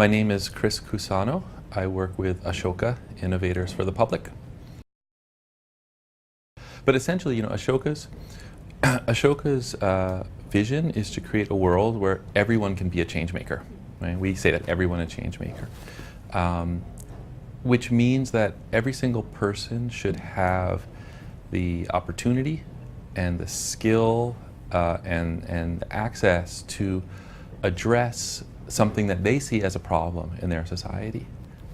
My name is Chris Cusano. I work with Ashoka Innovators for the Public. But essentially, Ashoka's vision is to create a world where everyone can be a change maker. Right? We say that everyone is a change maker, which means that every single person should have the opportunity and the skill and access to address something that they see as a problem in their society,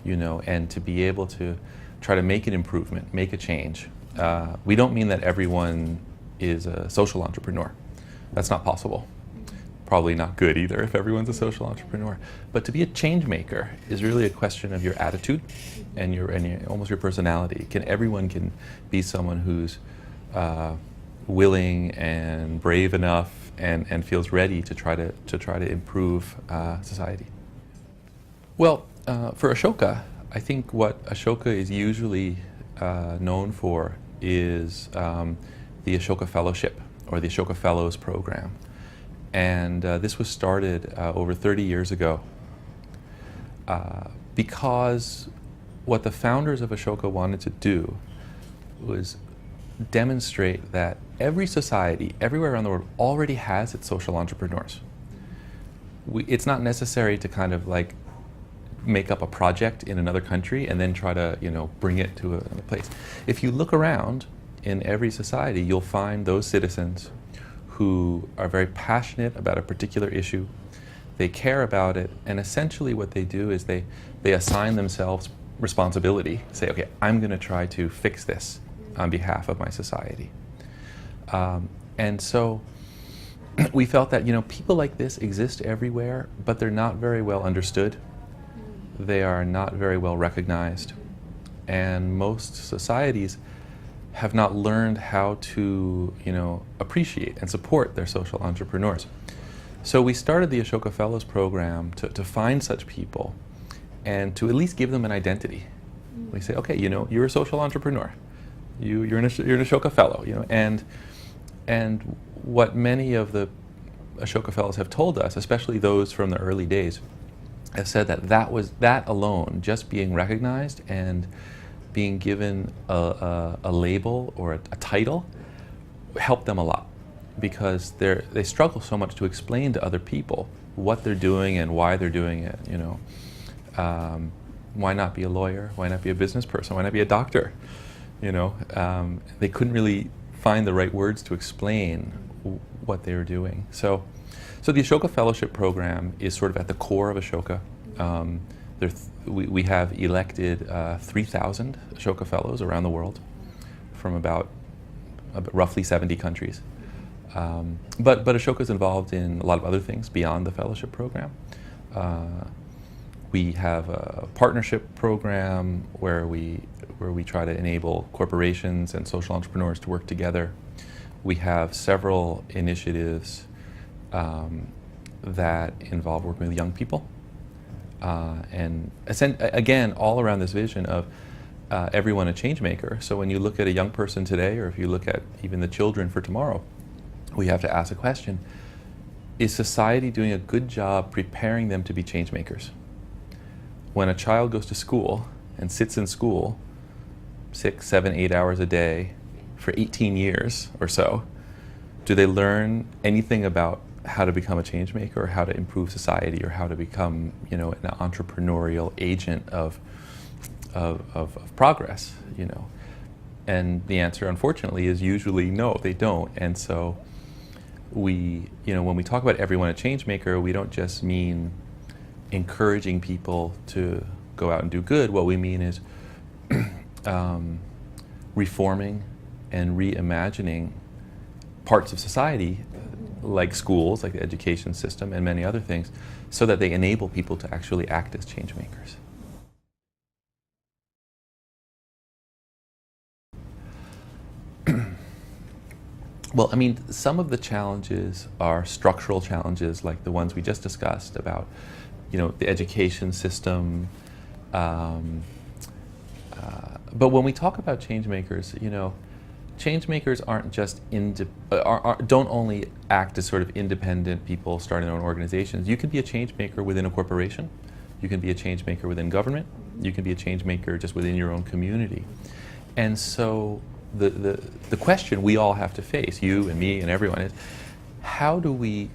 and to be able to try to make an improvement, make a change. We don't mean that everyone is a social entrepreneur. That's not possible. Probably not good either if everyone's a social entrepreneur. But to be a change maker is really a question of your attitude and almost your personality. Everyone can be someone who's willing and brave enough and feels ready to try to improve society. Well, for Ashoka, I think what Ashoka is usually known for is the Ashoka Fellowship or the Ashoka Fellows program. And this was started over 30 years ago because what the founders of Ashoka wanted to do was demonstrate that every society, everywhere around the world, already has its social entrepreneurs. It's not necessary to kind of like make up a project in another country and then try to bring it to another place. If you look around in every society, you'll find those citizens who are very passionate about a particular issue. They care about it, and essentially what they do is they assign themselves responsibility. Say, okay, I'm going to try to fix this on behalf of my society. And so we felt that people like this exist everywhere, but they're not very well understood. They are not very well recognized, and most societies have not learned how to appreciate and support their social entrepreneurs. So we started the Ashoka Fellows program to find such people and to at least give them an identity. We say, okay, you're a social entrepreneur. You're an Ashoka Fellow, and what many of the Ashoka Fellows have told us, especially those from the early days, have said that alone, just being recognized and being given a label or a title, helped them a lot, because they struggle so much to explain to other people what they're doing and why they're doing it. Why not be a lawyer? Why not be a business person? Why not be a doctor? They couldn't really find the right words to explain what they were doing. So the Ashoka Fellowship program is sort of at the core of Ashoka. We have elected 3,000 Ashoka Fellows around the world from about roughly 70 countries. But Ashoka is involved in a lot of other things beyond the fellowship program. We have a partnership program where we try to enable corporations and social entrepreneurs to work together. We have several initiatives that involve working with young people. And again, all around this vision of everyone a change maker. So when you look at a young person today, or if you look at even the children for tomorrow, we have to ask a question: is society doing a good job preparing them to be change makers? When a child goes to school and sits in school 6, 7, 8 hours a day for 18 years or so, do they learn anything about how to become a change maker, or how to improve society, or how to become an entrepreneurial agent of progress? And the answer, unfortunately, is usually no, they don't. And so when we talk about everyone a change maker, we don't just mean encouraging people to go out and do good. What we mean is reforming and reimagining parts of society, like schools, like the education system, and many other things, so that they enable people to actually act as change makers. Well, some of the challenges are structural challenges, like the ones we just discussed about, the education system. But when we talk about change makers, change makers aren't just don't only act as sort of independent people starting their own organizations. You can be a change maker within a corporation. You can be a change maker within government. You can be a change maker just within your own community. And so the question we all have to face, you and me and everyone, is how do we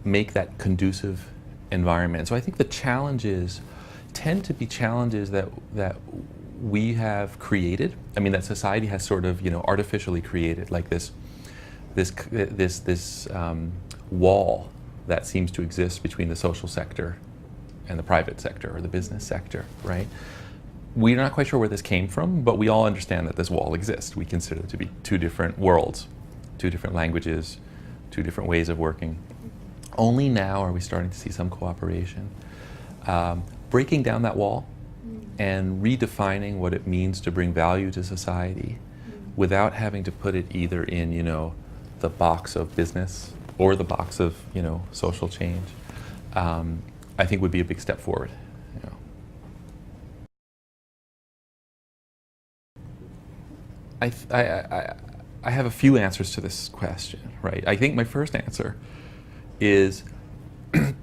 make that conducive environment? So I think the challenges tend to be challenges that we have created. I mean, that society has sort of artificially created, like this wall that seems to exist between the social sector and the private sector or the business sector, right? We're not quite sure where this came from, but we all understand that this wall exists. We consider it to be two different worlds, two different languages, two different ways of working. Only now are we starting to see some cooperation. Breaking down that wall and redefining what it means to bring value to society without having to put it either in, the box of business or the box of, social change, I think would be a big step forward. I have a few answers to this question, right? I think my first answer is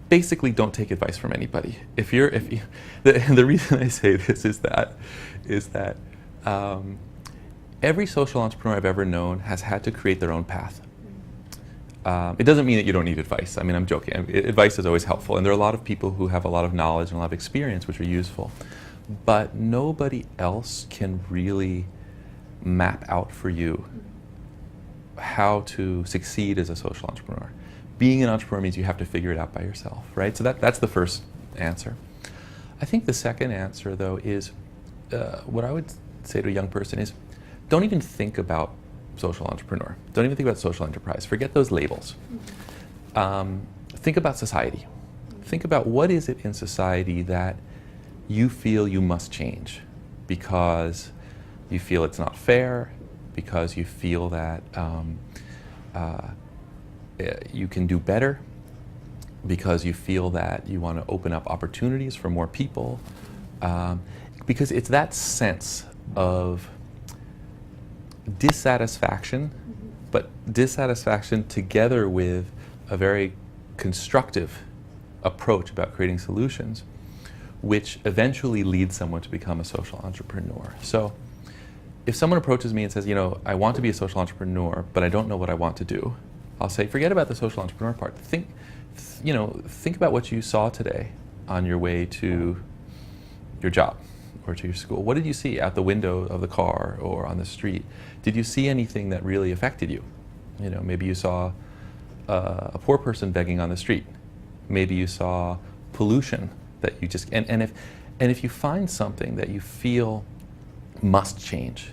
basically don't take advice from anybody. The reason I say this is that every social entrepreneur I've ever known has had to create their own path. It doesn't mean that you don't need advice. I mean, I'm joking. Advice is always helpful, and there are a lot of people who have a lot of knowledge and a lot of experience which are useful, but nobody else can really map out for you how to succeed as a social entrepreneur. Being an entrepreneur means you have to figure it out by yourself, right? So that's the first answer. I think the second answer, though, is what I would say to a young person is don't even think about social entrepreneur. Don't even think about social enterprise. Forget those labels. Think about society. Think about what is it in society that you feel you must change because you feel it's not fair, because you feel that you can do better, because you feel that you want to open up opportunities for more people, because it's that sense of dissatisfaction, but dissatisfaction together with a very constructive approach about creating solutions, which eventually leads someone to become a social entrepreneur. So if someone approaches me and says, I want to be a social entrepreneur, but I don't know what I want to do, I'll say, forget about the social entrepreneur part. Think about what you saw today on your way to your job or to your school. What did you see out the window of the car or on the street? Did you see anything that really affected you? Maybe you saw a poor person begging on the street. Maybe you saw pollution that you just, and if you find something that you feel must change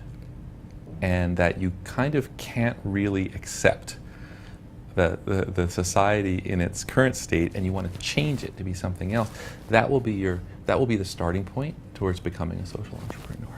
and that you kind of can't really accept the society in its current state, and you want to change it to be something else, that will be the starting point towards becoming a social entrepreneur.